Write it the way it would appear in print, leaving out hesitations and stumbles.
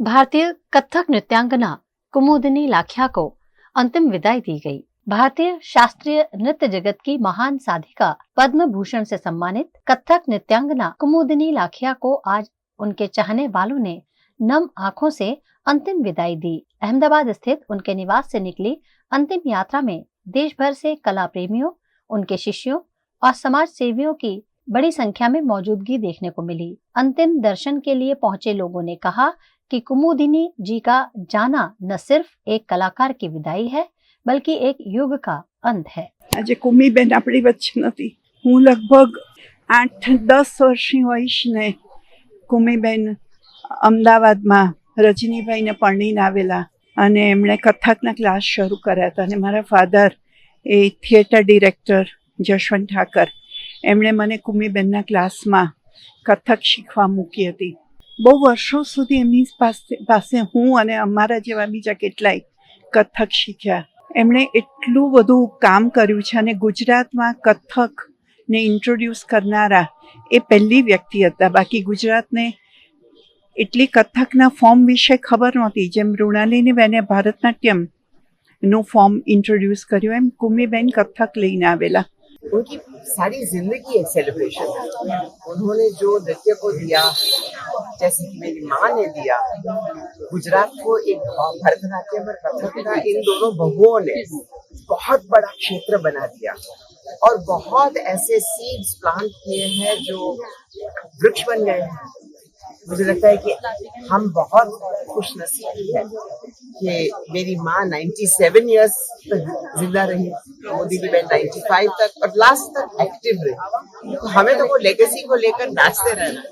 भारतीय कथक नृत्यांगना कुमुदिनी लाखिया को अंतिम विदाई दी गई। भारतीय शास्त्रीय नृत्य जगत की महान साधिका पद्म भूषण से सम्मानित कथक नृत्यांगना कुमुदिनी लाखिया को आज उनके चाहने वालों ने नम आंखों से अंतिम विदाई दी। अहमदाबाद स्थित उनके निवास से निकली अंतिम यात्रा में देश भर से कला प्रेमियों, उनके शिष्यों और समाज सेवियों की बड़ी संख्या में मौजूदगी देखने को मिली। अंतिम दर्शन के लिए पहुंचे लोगों ने कहा कि कुमुदिनी जी का जाना न सिर्फ एक कलाकार की विदाई है, बल्कि एक युग का अंत है। આજે કુમીબેન આપણી વચ્ચે નથી। હું લગભગ 8-10 વર્ષની હોઈશ ને કુમીબેન અમદાવાદમાં રજનીભાઈને પરણીને આવેલા અને એમણે કથકના ક્લાસ શરૂ કર્યા હતા અને મારા ફાધર એ થિયેટર ડિરેક્ટર જશવંત ઠાકર એમણે મને કુમીબેનના ક્લાસમાં કથક શીખવા મૂકી હતી। બહુ વર્ષો સુધી એમની પાસે હું અને અમારા જેવા બીજા કેટલાય કથક શીખ્યા। એમણે એટલું બધું કામ કર્યું છે અને ગુજરાતમાં કથકને ઇન્ટ્રોડ્યુસ કરનારા એ પહેલી વ્યક્તિ હતા। બાકી ગુજરાતને એટલી કથકના ફોર્મ વિશે ખબર નહોતી। જેમ મૃણાલિની બેને ભારતનાટ્યમનું ફોર્મ ઇન્ટ્રોડ્યુસ કર્યું એમ કુમીબેન કથક લઈને આવેલા। उनकी सारी जिंदगी एक सेलिब्रेशन है। उन्होंने जो नृत्य को दिया, जैसे कि मेरी माँ ने दिया, गुजरात को एक भरतनाट्यम और कथक का इन दोनों बहुओं ने बहुत बड़ा क्षेत्र बना दिया और बहुत ऐसे सीड्स प्लांट किए हैं जो वृक्ष बन गए हैं। मुझे लगता है कि हम बहुत खुशनसीब हैं कि मेरी माँ 97 इयर्स तक जिंदा रही, मोदी की बहन 95 तक और लास्ट तक एक्टिव रही। तो हमें तो वो लेगेसी को लेकर नाचते रहना।